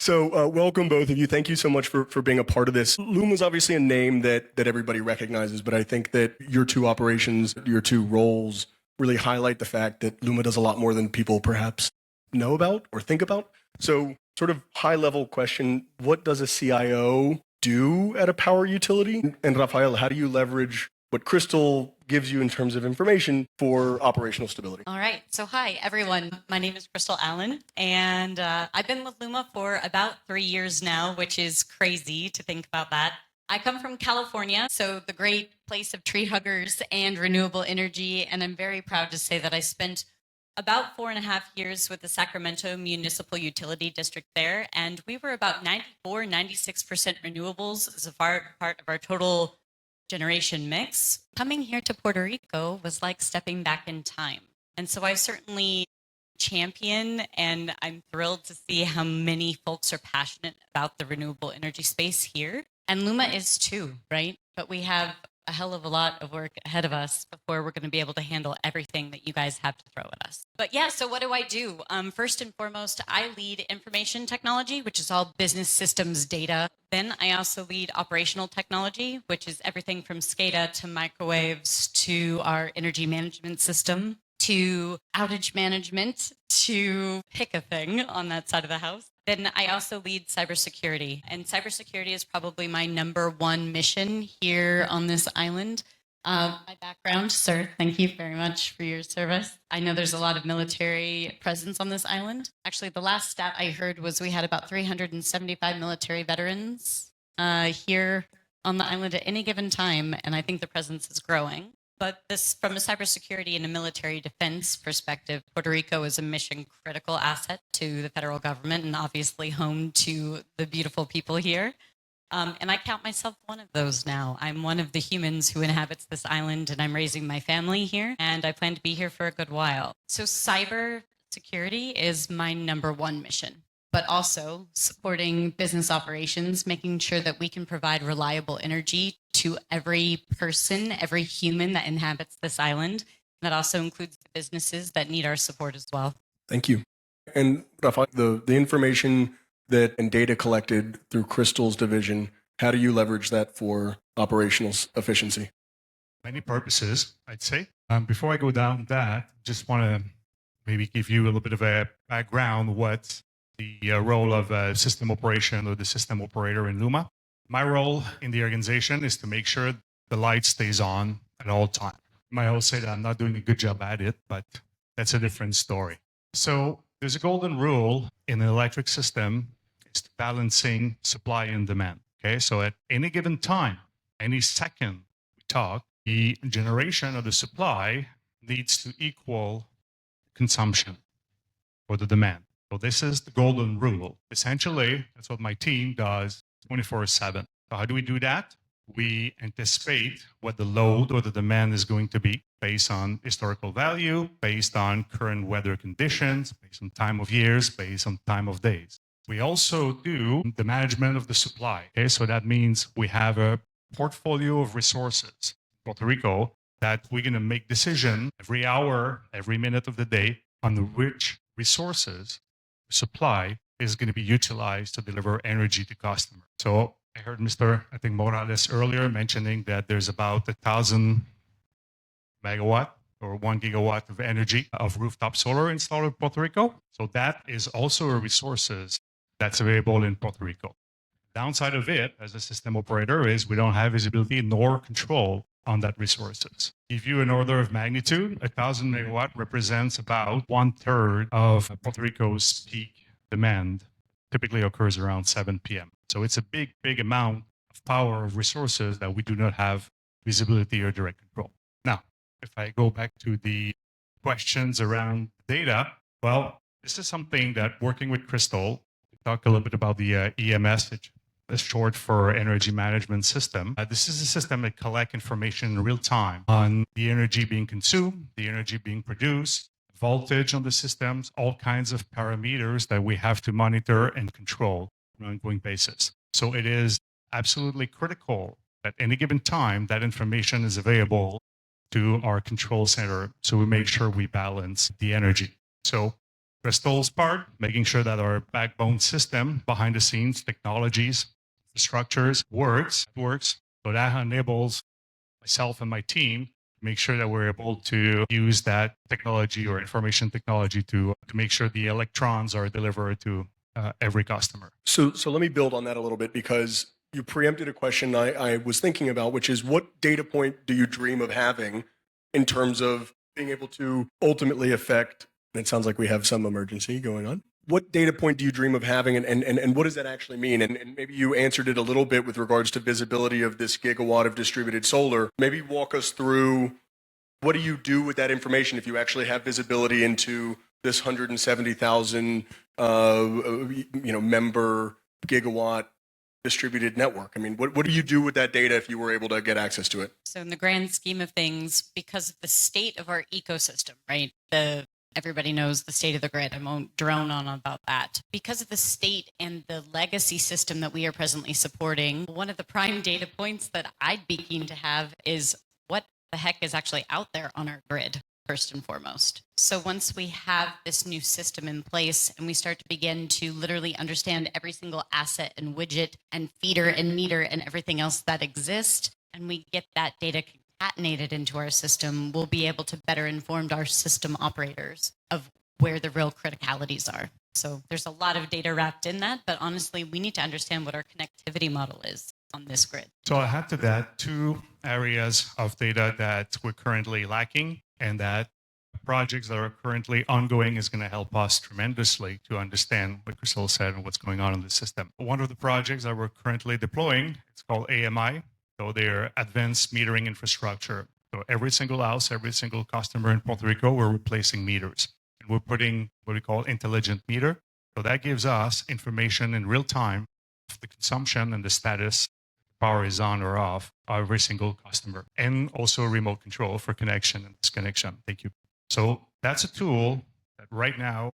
So welcome both of you. Thank you so much for being a part of this. LUMA is obviously a name that everybody recognizes, but I think that your two operations, your two roles really highlight the fact that LUMA does a lot more than people perhaps know about or think about. So sort of high level question, what does a CIO do at a power utility? And Raphael, how do you leverage what Crystal gives you in terms of information for operational stability? All right. So hi, everyone. My name is Crystal Allen, and I've been with LUMA for about 3 years now, which is crazy to think about that. I come from California, so the great place of tree huggers and renewable energy, and I'm very proud to say that I spent about 4.5 years with the Sacramento Municipal Utility District there, and we were about 96% renewables as a part of our total generation mix. Coming here to Puerto Rico was like stepping back in time. And so I certainly champion, and I'm thrilled to see how many folks are passionate about the renewable energy space here. And LUMA is too, right? But we have a hell of a lot of work ahead of us before we're going to be able to handle everything that you guys have to throw at us. But yeah, so what do I do? First and foremost, I lead information technology, which is all business systems data. Then I also lead operational technology, which is everything from SCADA to microwaves to our energy management system to outage management to pick a thing on that side of the house. Then I also lead cybersecurity, and cybersecurity is probably my #1 mission here on this island. My background, sir, thank you very much for your service. I know there's a lot of military presence on this island. Actually, the last stat I heard was we had about 375 military veterans here on the island at any given time, and I think the presence is growing. But this, from a cybersecurity and a military defense perspective, Puerto Rico is a mission critical asset to the federal government and obviously home to the beautiful people here. And I count myself one of those now. I'm one of the humans who inhabits this island, and I'm raising my family here, and I plan to be here for a good while. So cybersecurity is my #1 mission, but also supporting business operations, making sure that we can provide reliable energy to every person, every human that inhabits this island. That also includes the businesses that need our support as well. Thank you. And Rafael, the information and data collected through Crystal's division, how do you leverage that for operational efficiency? Many purposes, I'd say. Before I go down that, just want to maybe give you a little bit of a background what the role of a system operation or the system operator in LUMA. My role in the organization is to make sure the light stays on at all times. You might also say that I'm not doing a good job at it, but that's a different story. So there's a golden rule in an electric system. It's balancing supply and demand. Okay, so at any given time, any second we talk, the generation of the supply needs to equal consumption or the demand. So this is the golden rule. Essentially, that's what my team does 24/7. So how do we do that? We anticipate what the load or the demand is going to be based on historical value, based on current weather conditions, based on time of years, based on time of days. We also do the management of the supply. Okay, so that means we have a portfolio of resources in Puerto Rico that we're going to make decision every hour, every minute of the day on which resources supply is going to be utilized to deliver energy to customers. So I heard Mr. Morales earlier mentioning that there's about 1,000 megawatt or 1 gigawatt of energy of rooftop solar installed in Puerto Rico. So that is also a resources that's available in Puerto Rico. Downside of it as a system operator is we don't have visibility nor control on that resources. Give you an order of magnitude, 1,000 megawatt represents about 1/3 of Puerto Rico's peak demand. Typically occurs around 7 p.m. So it's a big, big amount of power of resources that we do not have visibility or direct control. Now, if I go back to the questions around data, well, this is something that working with Crystal, we talk a little bit about the EMS, which is short for Energy Management System. This is a system that collects information in real time on the energy being consumed, the energy being produced, voltage on the systems, all kinds of parameters that we have to monitor and control on an ongoing basis. So it is absolutely critical at any given time that information is available to our control center so we make sure we balance the energy. So Crystal's part, making sure that our backbone system, behind the scenes, technologies, structures works. So that enables myself and my team to make sure that we're able to use that technology or information technology to make sure the electrons are delivered to every customer. So let me build on that a little bit, because you preempted a question I was thinking about, which is, what data point do you dream of having in terms of being able to ultimately affect, and it sounds like we have some emergency going on. What data point do you dream of having, and what does that actually mean? And maybe you answered it a little bit with regards to visibility of this gigawatt of distributed solar. Maybe walk us through, what do you do with that information if you actually have visibility into this 170,000 member gigawatt distributed network? I mean, what do you do with that data if you were able to get access to it? So in the grand scheme of things, because of the state of our ecosystem, right? Everybody knows the state of the grid. I won't drone on about that. Because of the state and the legacy system that we are presently supporting, one of the prime data points that I'd be keen to have is what the heck is actually out there on our grid, first and foremost. So once we have this new system in place and we start to begin to literally understand every single asset and widget and feeder and meter and everything else that exists, and we get that data concatenated into our system, we'll be able to better inform our system operators of where the real criticalities are. So there's a lot of data wrapped in that, but honestly, we need to understand what our connectivity model is on this grid. So I add to that two areas of data that we're currently lacking, and that projects that are currently ongoing is going to help us tremendously to understand what Crystal said and what's going on in the system. One of the projects that we're currently deploying, it's called AMI. So they're advanced metering infrastructure. So every single house, every single customer in Puerto Rico, we're replacing meters. And we're putting what we call intelligent meter. So that gives us information in real time of the consumption and the status, power is on or off, of every single customer. And also remote control for connection and disconnection. Thank you. So that's a tool that right now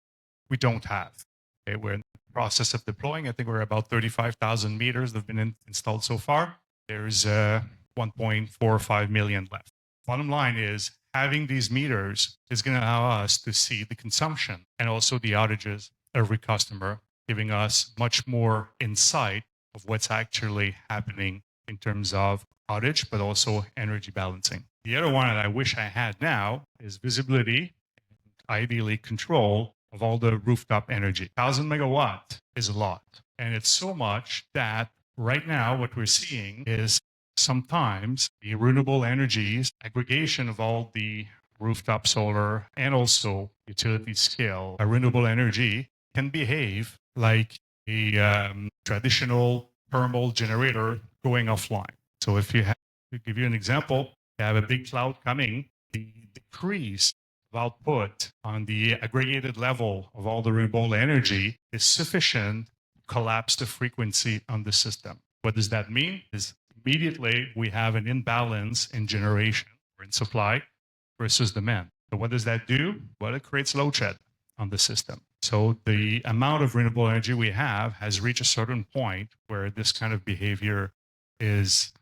we don't have. Okay, we're in the process of deploying. I think we're about 35,000 meters that have been installed so far. There's 1.45 million left. Bottom line is, having these meters is going to allow us to see the consumption and also the outages of every customer, giving us much more insight of what's actually happening in terms of outage, but also energy balancing. The other one that I wish I had now is visibility, ideally control of all the rooftop energy. 1,000 megawatt is a lot. And it's so much that right now, what we're seeing is sometimes the renewable energies, aggregation of all the rooftop solar and also utility scale renewable energy can behave like a traditional thermal generator going offline. So if you have, to give you an example, you have a big cloud coming, the decrease of output on the aggregated level of all the renewable energy is sufficient collapse the frequency on the system. What does that mean? Is immediately we have an imbalance in generation or in supply versus demand. So what does that do? Well, it creates load shed on the system. So the amount of renewable energy we have has reached a certain point where this kind of behavior is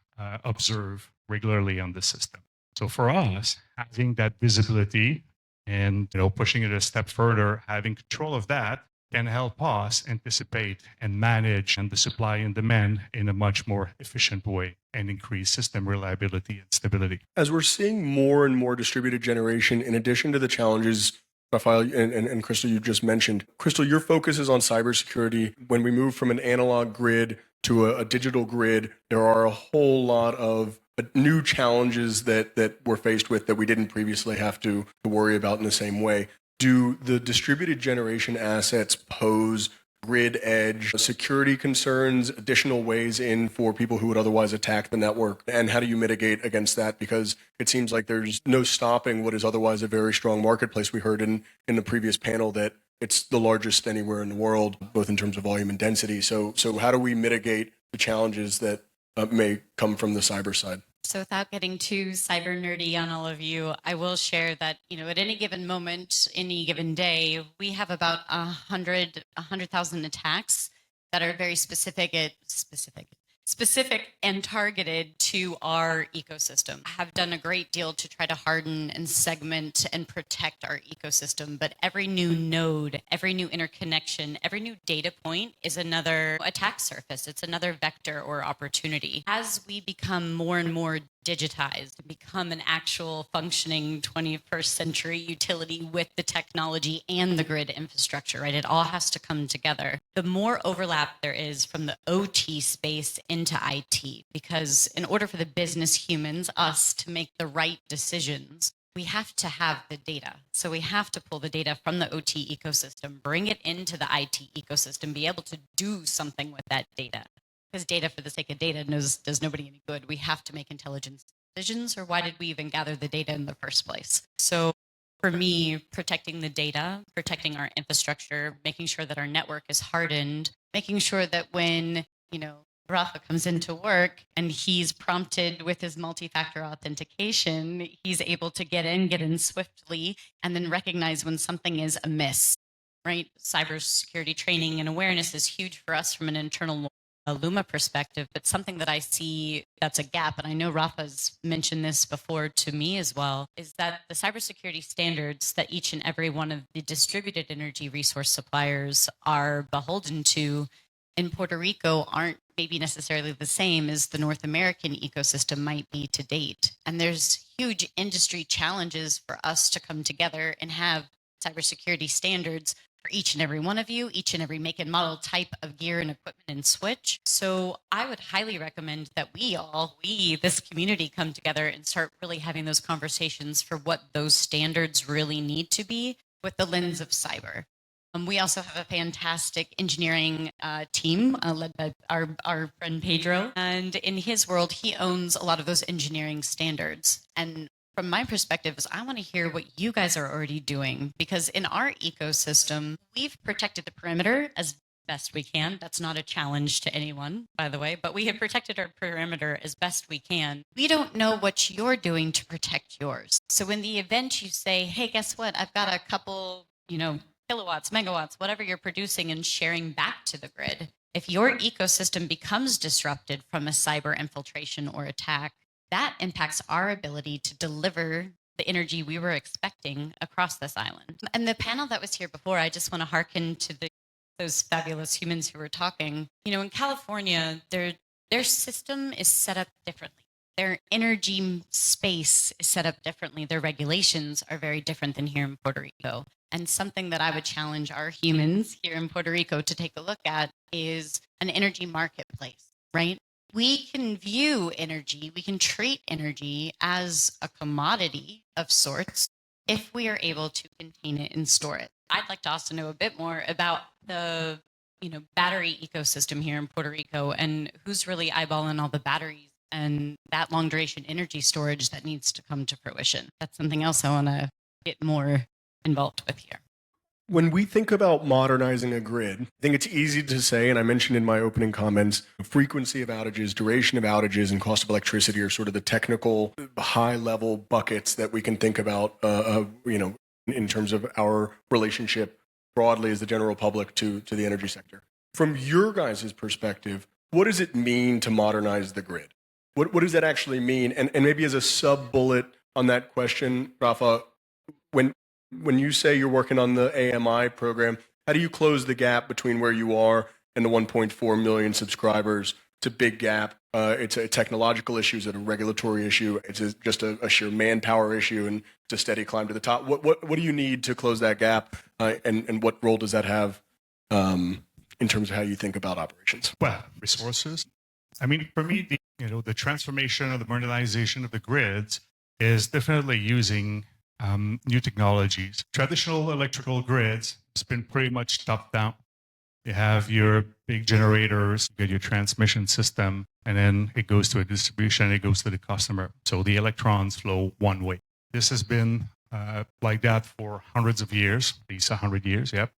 observed regularly on the system. So for us, having that visibility and pushing it a step further, having control of that, can help us anticipate and manage and the supply and demand in a much more efficient way and increase system reliability and stability. As we're seeing more and more distributed generation, in addition to the challenges, Raphael and Crystal, you just mentioned, Crystal, your focus is on cybersecurity. When we move from an analog grid to a digital grid, there are a whole lot of new challenges that we're faced with that we didn't previously have to worry about in the same way. Do the distributed generation assets pose grid edge security concerns, additional ways in for people who would otherwise attack the network? And how do you mitigate against that? Because it seems like there's no stopping what is otherwise a very strong marketplace. We heard in the previous panel that it's the largest anywhere in the world, both in terms of volume and density. So how do we mitigate the challenges that may come from the cyber side? So without getting too cyber nerdy on all of you, I will share that, at any given moment, any given day, we have about 100,000 attacks that are very specific specific and targeted to our ecosystem. Have done a great deal to try to harden and segment and protect our ecosystem, but every new node, every new interconnection, every new data point is another attack surface. It's another vector or opportunity. As we become more and more digitized, become an actual functioning 21st century utility with the technology and the grid infrastructure, right? It all has to come together. The more overlap there is from the OT space into IT, because in order for the business humans, us, to make the right decisions, we have to have the data. So we have to pull the data from the OT ecosystem, bring it into the IT ecosystem, be able to do something with that data. Because data for the sake of data does nobody any good. We have to make intelligent decisions, or why did we even gather the data in the first place? So for me, protecting the data, protecting our infrastructure, making sure that our network is hardened, making sure that when, Rafa comes into work and he's prompted with his multi-factor authentication, he's able to get in swiftly, and then recognize when something is amiss, right? Cybersecurity training and awareness is huge for us from an internal LUMA perspective, but something that I see that's a gap, and I know Rafa's mentioned this before to me as well, is that the cybersecurity standards that each and every one of the distributed energy resource suppliers are beholden to in Puerto Rico aren't maybe necessarily the same as the North American ecosystem might be to date. And there's huge industry challenges for us to come together and have cybersecurity standards for each and every one of you, each and every make and model type of gear and equipment and switch. So I would highly recommend that this community, come together and start really having those conversations for what those standards really need to be with the lens of cyber. We also have a fantastic engineering team led by our friend Pedro. And in his world, he owns a lot of those engineering standards. And from my perspective is I want to hear what you guys are already doing, because in our ecosystem, we've protected the perimeter as best we can. That's not a challenge to anyone, by the way, but we have protected our perimeter as best we can. We don't know what you're doing to protect yours. So in the event you say, hey, guess what? I've got a couple, kilowatts, megawatts, whatever you're producing and sharing back to the grid. If your ecosystem becomes disrupted from a cyber infiltration or attack, that impacts our ability to deliver the energy we were expecting across this island. And the panel that was here before, I just want to hearken to those fabulous humans who were talking. In California, their system is set up differently. Their energy space is set up differently. Their regulations are very different than here in Puerto Rico. And something that I would challenge our humans here in Puerto Rico to take a look at is an energy marketplace, right? We can view energy, we can treat energy as a commodity of sorts if we are able to contain it and store it. I'd like to also know a bit more about the battery ecosystem here in Puerto Rico and who's really eyeballing all the batteries and that long duration energy storage that needs to come to fruition. That's something else I want to get more involved with here. When we think about modernizing a grid, I think it's easy to say, and I mentioned in my opening comments, frequency of outages, duration of outages, and cost of electricity are sort of the technical high-level buckets that we can think about, in terms of our relationship broadly as the general public to the energy sector. From your guys' perspective, what does it mean to modernize the grid? What does that actually mean? And maybe as a sub-bullet on that question, Rafa, when you say you're working on the AMI program, how do you close the gap between where you are and the 1.4 million subscribers? It's a big gap. It's a technological issue. It's a regulatory issue. It's just a sheer manpower issue, and it's a steady climb to the top. What do you need to close that gap, and what role does that have in terms of how you think about operations? Well, resources. I mean, for me, the transformation or the modernization of the grids is definitely using new technologies. Traditional electrical grids has been pretty much top down. You have your big generators, you get your transmission system, and then it goes to a distribution, it goes to the customer. So the electrons flow one way. This has been like that for hundreds of years, at least 100 years, yep.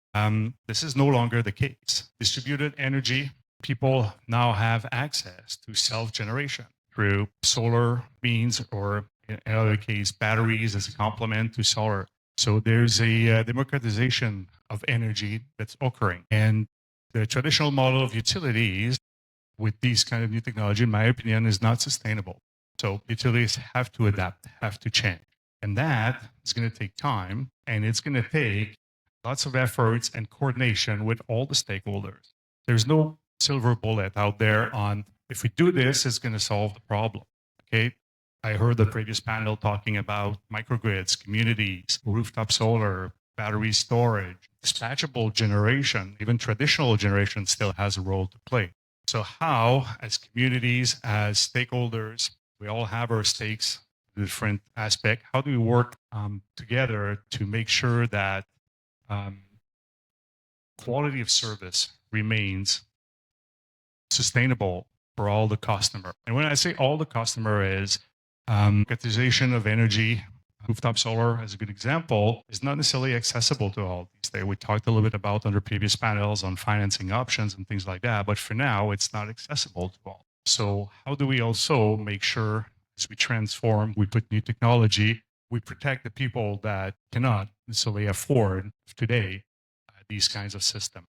This is no longer the case. Distributed energy, people now have access to self-generation through solar means, or in other case, batteries as a complement to solar. So there's a democratization of energy that's occurring. And the traditional model of utilities with these kind of new technology, in my opinion, is not sustainable. So utilities have to adapt, have to change. And that is going to take time, and it's going to take lots of efforts and coordination with all the stakeholders. There's no silver bullet out there on if we do this, it's going to solve the problem. Okay. I heard the previous panel talking about microgrids, communities, rooftop solar, battery storage, dispatchable generation, even traditional generation still has a role to play. So how, as communities, as stakeholders, we all have our stakes in different aspects. How do we work together to make sure that quality of service remains sustainable for all the customer? And when I say all the customer is monetization of energy, rooftop solar as a good example, is not necessarily accessible to all these days. We talked a little bit about under previous panels on financing options and things like that, but for now, it's not accessible to all. So how do we also make sure as we transform, we put new technology, we protect the people that cannot necessarily afford today these kinds of systems?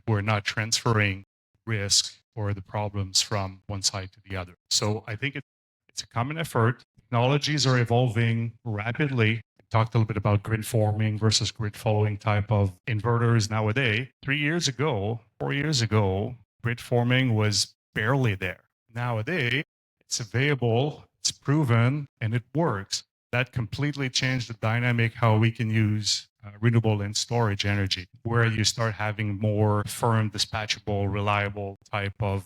We're not transferring risk or the problems from one side to the other. So I think it's a common effort. Technologies are evolving rapidly. We talked a little bit about grid forming versus grid following type of inverters nowadays. 3 years ago, 4 years ago, grid forming was barely there. Nowadays, it's available, it's proven, and it works. That completely changed the dynamic how we can use renewable and storage energy, where you start having more firm, dispatchable, reliable type of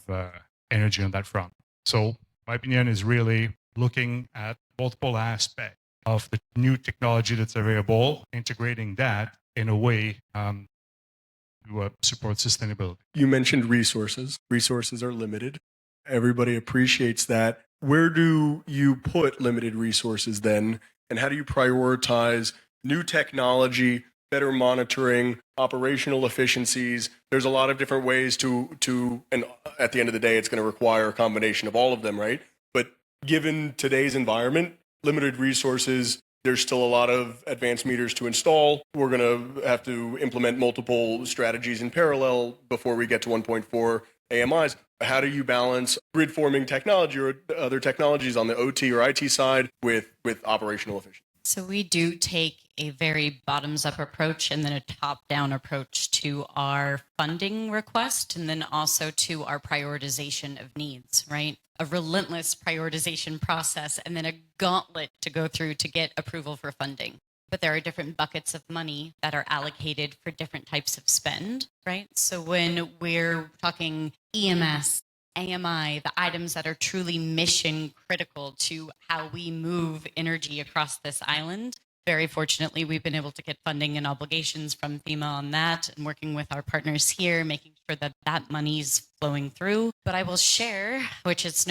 energy on that front. So my opinion is really looking at multiple aspects of the new technology that's available, integrating that in a way to support sustainability. You mentioned resources. Resources are limited. Everybody appreciates that. Where do you put limited resources then? And how do you prioritize new technology, better monitoring, operational efficiencies? There's a lot of different ways to, and at the end of the day, it's going to require a combination of all of them, right? But given today's environment, limited resources, there's still a lot of advanced meters to install. We're going to have to implement multiple strategies in parallel before we get to 1.4 AMIs. How do you balance grid forming technology or other technologies on the OT or IT side with operational efficiency? So we do take a very bottoms-up approach and then a top-down approach to our funding request, and then also to our prioritization of needs, right? A relentless prioritization process and then a gauntlet to go through to get approval for funding. But there are different buckets of money that are allocated for different types of spend, right? So when we're talking EMS, AMI, the items that are truly mission critical to how we move energy across this island, very fortunately, we've been able to get funding and obligations from FEMA on that and working with our partners here, making sure that that money's flowing through. But I will share, which is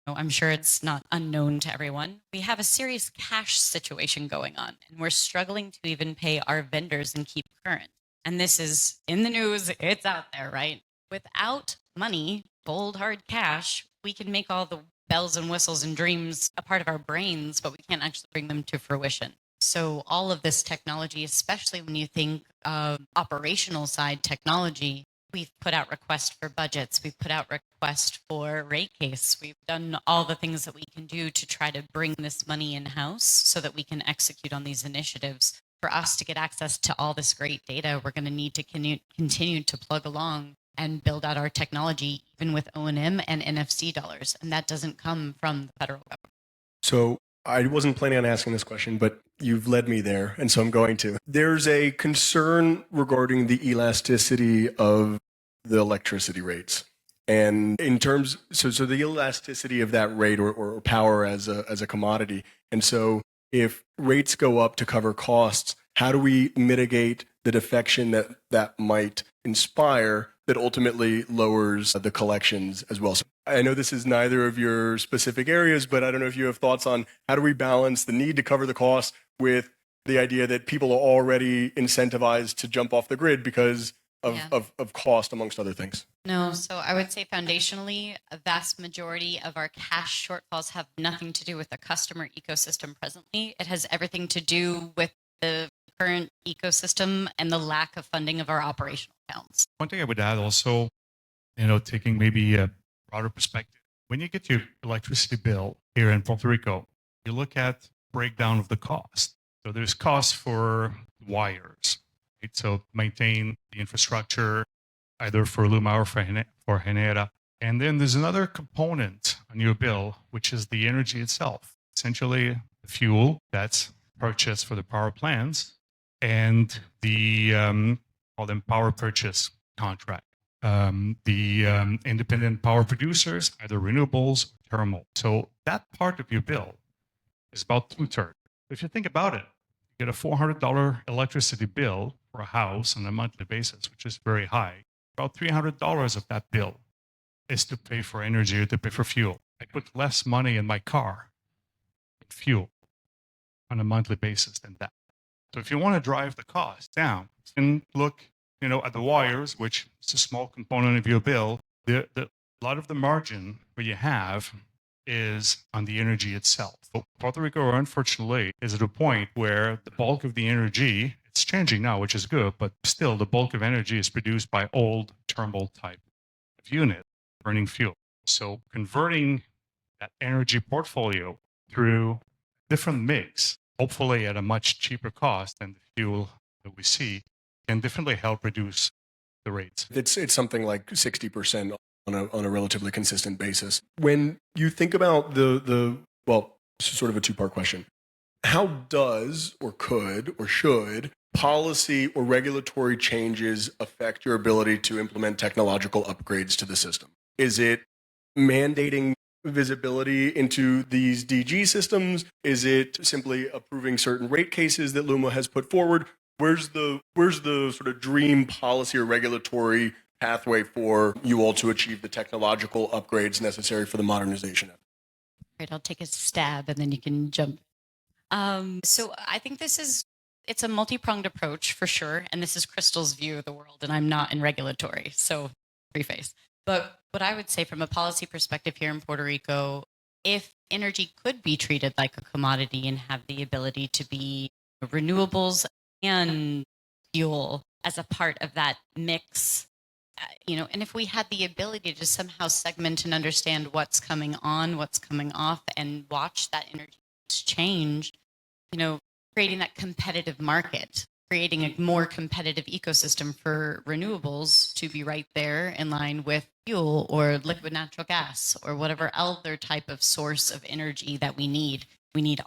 I'm sure it's not unknown to everyone. We have a serious cash situation going on, and we're struggling to even pay our vendors and keep current. And this is in the news, it's out there, right? Without money, cold, hard cash, we can make all the bells and whistles and dreams a part of our brains, but we can't actually bring them to fruition. So all of this technology, especially when you think of operational side technology, we've put out requests for budgets. We've put out requests for rate case. We've done all the things that we can do to try to bring this money in-house so that we can execute on these initiatives. For us to get access to all this great data, we're going to need to continue to plug along and build out our technology, even with O&M and NFC dollars. And that doesn't come from the federal government. So I wasn't planning on asking this question, but you've led me there, and so I'm going to. There's a concern regarding the elasticity of the electricity rates. And in terms, so the elasticity of that rate or power as a commodity. And so if rates go up to cover costs, how do we mitigate the defection that might inspire that ultimately lowers the collections as well? So I know this is neither of your specific areas, but I don't know if you have thoughts on how do we balance the need to cover the costs with the idea that people are already incentivized to jump off the grid because of cost, amongst other things. No, so I would say foundationally, a vast majority of our cash shortfalls have nothing to do with the customer ecosystem presently. It has everything to do with the current ecosystem and the lack of funding of our operational accounts. One thing I would add also, taking maybe broader perspective. When you get your electricity bill here in Puerto Rico, you look at breakdown of the cost. So there's costs for wires, right? So maintain the infrastructure, either for LUMA or for Genera. And then there's another component on your bill, which is the energy itself. Essentially, the fuel that's purchased for the power plants and the call them power purchase contract. The independent power producers, either renewables or thermal. So that part of your bill is about 2/3. If you think about it, you get a $400 electricity bill for a house on a monthly basis, which is very high. About $300 of that bill is to pay for energy or to pay for fuel. I put less money in my car in fuel on a monthly basis than that. So if you want to drive the cost down, you can look, at the wires, which is a small component of your bill. A lot of the margin that you have is on the energy itself. So Puerto Rico, unfortunately, is at a point where the bulk of the energy, it's changing now, which is good, but still the bulk of energy is produced by old thermal type of unit burning fuel. So converting that energy portfolio through different mix, hopefully at a much cheaper cost than the fuel that we see, can definitely help reduce the rates. It's something like 60% on a relatively consistent basis. When you think about well, sort of a two-part question. How does or could or should policy or regulatory changes affect your ability to implement technological upgrades to the system? Is it mandating visibility into these DG systems? Is it simply approving certain rate cases that LUMA has put forward? Where's the sort of dream policy or regulatory pathway for you all to achieve the technological upgrades necessary for the modernization? Right, I'll take a stab and then you can jump. So I think it's a multi-pronged approach for sure. And this is Crystal's view of the world, and I'm not in regulatory, so preface. But what I would say from a policy perspective here in Puerto Rico, if energy could be treated like a commodity and have the ability to be renewables and fuel as a part of that mix, and if we had the ability to somehow segment and understand what's coming on, what's coming off, and watch that energy change, creating that competitive market, creating a more competitive ecosystem for renewables to be right there in line with fuel or liquid natural gas or whatever other type of source of energy that we need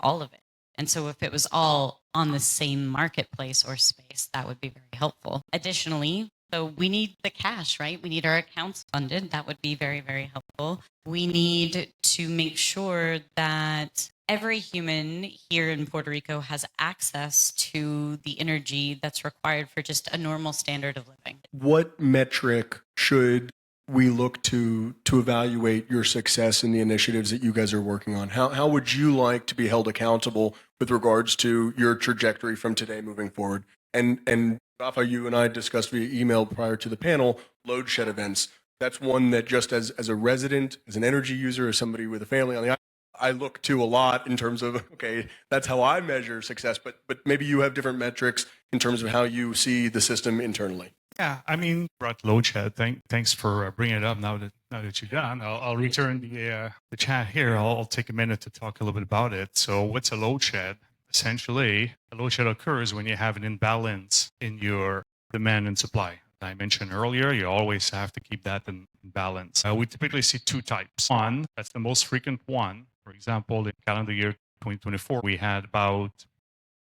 all of it. And so if it was all on the same marketplace or space, that would be very helpful. Additionally, so we need the cash, right? We need our accounts funded. That would be very, very helpful. We need to make sure that every human here in Puerto Rico has access to the energy that's required for just a normal standard of living. What metric should we look to evaluate your success in the initiatives that you guys are working on? How would you like to be held accountable with regards to your trajectory from today moving forward? And Rafa, you and I discussed via email prior to the panel, load shed events. That's one that just as a resident, as an energy user, as somebody with a family on the island, I look to a lot in terms of, okay, that's how I measure success, but maybe you have different metrics in terms of how you see the system internally. Yeah, I mean, brought load shed. Thanks for bringing it up. Now that you're done, I'll return the chat here. I'll take a minute to talk a little bit about it. So, what's a load shed? Essentially, a load shed occurs when you have an imbalance in your demand and supply. As I mentioned earlier, you always have to keep that in balance. We typically see two types. One, that's the most frequent one. For example, in calendar year 2024, we had about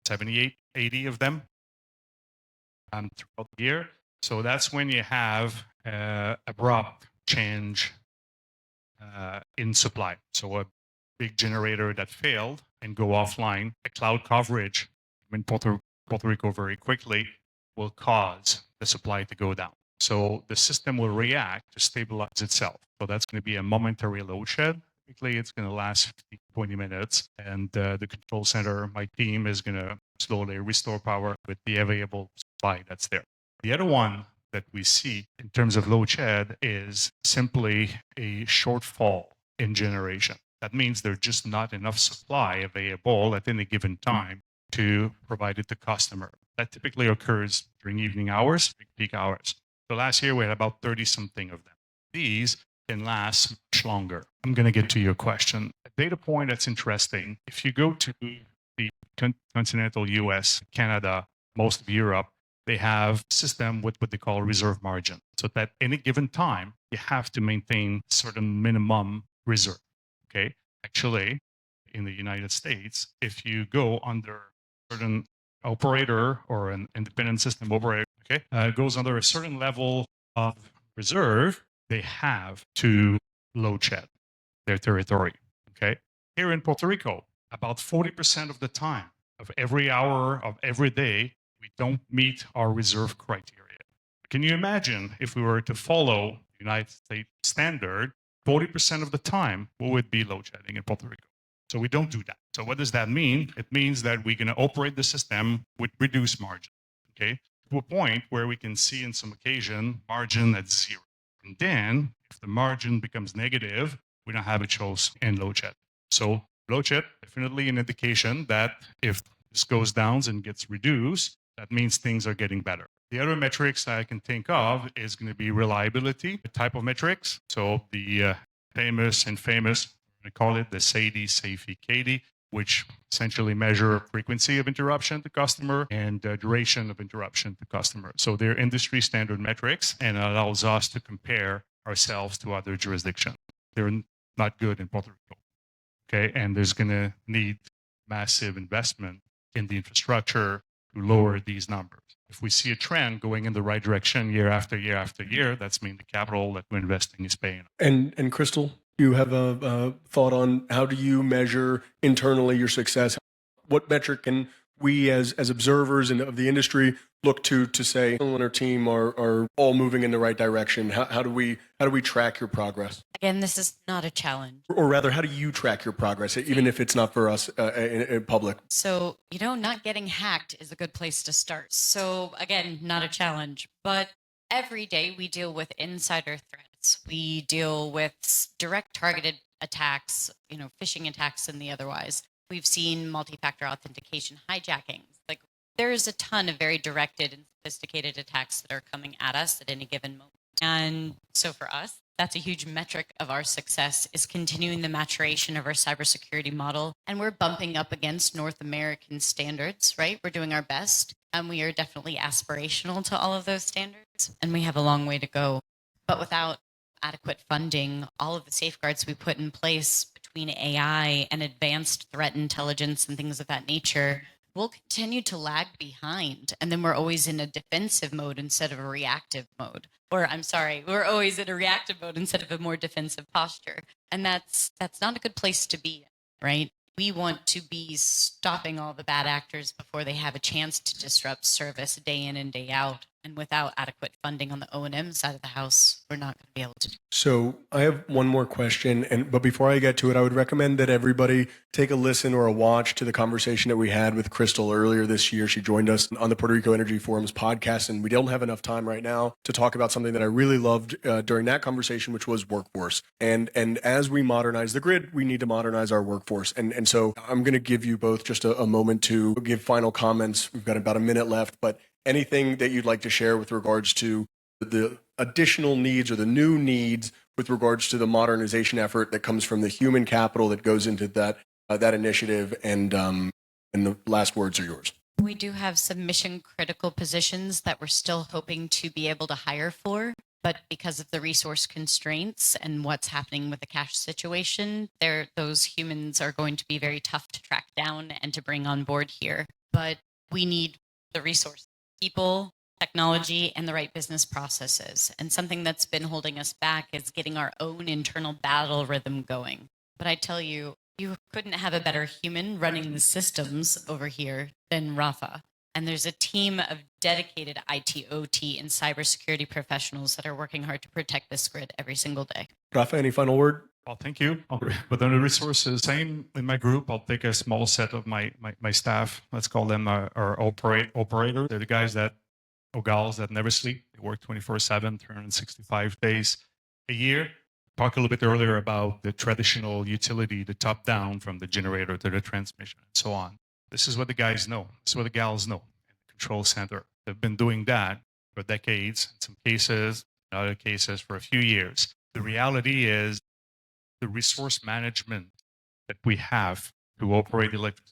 78, 80 of them throughout the year. So that's when you have abrupt change in supply. So a big generator that failed and go offline, a cloud coverage in Puerto Rico very quickly will cause the supply to go down. So the system will react to stabilize itself. So that's going to be a momentary load shed. Typically, it's going to last 15, 20 minutes. And the control center, my team, is going to slowly restore power with the available supply that's there. The other one that we see in terms of load shed is simply a shortfall in generation. That means there's just not enough supply available at any given time to provide it to customer. That typically occurs during evening hours, peak hours. So last year we had about 30-something of them. These can last much longer. I'm going to get to your question. A data point that's interesting, if you go to the continental US, Canada, most of Europe, they have a system with what they call reserve margin. So that any given time, you have to maintain certain minimum reserve. Okay. Actually, in the United States, if you go under certain operator or an independent system operator, okay, goes under a certain level of reserve, they have to load shed their territory. Okay. Here in Puerto Rico, about 40% of the time, of every hour of every day, we don't meet our reserve criteria. Can you imagine if we were to follow the United States standard, 40% of the time we would be load shedding in Puerto Rico? So we don't do that. So what does that mean? It means that we're going to operate the system with reduced margin, okay, to a point where we can see in some occasion margin at zero. And then if the margin becomes negative, we don't have a choice in load shed. So load shed, definitely an indication that if this goes down and gets reduced, that means things are getting better. The other metrics I can think of is going to be reliability, the type of metrics. So the famous, we call it the SAIDI, SAFE, CAIDI, which essentially measure frequency of interruption to customer and duration of interruption to customer. So they're industry standard metrics, and it allows us to compare ourselves to other jurisdictions. They're not good in Puerto Rico, okay? And there's going to need massive investment in the infrastructure to lower these numbers. If we see a trend going in the right direction year after year after year, that's mean the capital that we're investing is paying. And Crystal, you have a thought on how do you measure internally your success? What metric can we as observers and of the industry look to say Crystal and her team are all moving in the right direction? How do we track your progress? Again, this is not a challenge. Or rather, how do you track your progress, even if it's not for us in public? So, not getting hacked is a good place to start. So, again, not a challenge, but every day we deal with insider threats. We deal with direct targeted attacks, phishing attacks and the otherwise. We've seen multi-factor authentication hijackings. Like, there's a ton of very directed and sophisticated attacks that are coming at us at any given moment. And so for us, that's a huge metric of our success is continuing the maturation of our cybersecurity model. And we're bumping up against North American standards, right? We're doing our best. And we are definitely aspirational to all of those standards. And we have a long way to go. But without adequate funding, all of the safeguards we put in place between AI and advanced threat intelligence and things of that nature, we'll continue to lag behind. And then we're always in a defensive mode instead of a reactive mode. Or we're always in a reactive mode instead of a more defensive posture. And that's not a good place to be in, right? We want to be stopping all the bad actors before they have a chance to disrupt service day in and day out. And without adequate funding on the O&M side of the house, we're not going to be able to. So I have one more question, but before I get to it, I would recommend that everybody take a listen or a watch to the conversation that we had with Crystal earlier this year. She joined us on the Puerto Rico Energy Forum's podcast, and we don't have enough time right now to talk about something that I really loved during that conversation, which was workforce. And as we modernize the grid, we need to modernize our workforce. And so I'm going to give you both just a moment to give final comments. We've got about a minute left, but anything that you'd like to share with regards to the additional needs or the new needs with regards to the modernization effort that comes from the human capital that goes into that initiative, and the last words are yours. We do have some mission critical positions that we're still hoping to be able to hire for, but because of the resource constraints and what's happening with the cash situation, those humans are going to be very tough to track down and to bring on board here. But we need the resources. People, technology, and the right business processes. And something that's been holding us back is getting our own internal battle rhythm going. But I tell you, you couldn't have a better human running the systems over here than Rafa. And there's a team of dedicated IT, OT, and cybersecurity professionals that are working hard to protect this grid every single day. Rafa, any final word? Well, thank you. But on the resources, same in my group, I'll take a small set of my staff. Let's call them our operators. They're the guys or gals that never sleep. They work 24/7, 365 days a year. Talked a little bit earlier about the traditional utility, the top down from the generator to the transmission and so on. This is what the guys know. This is what the gals know in the control center. They've been doing that for decades, in some cases, in other cases for a few years. The reality is the resource management that we have to operate electric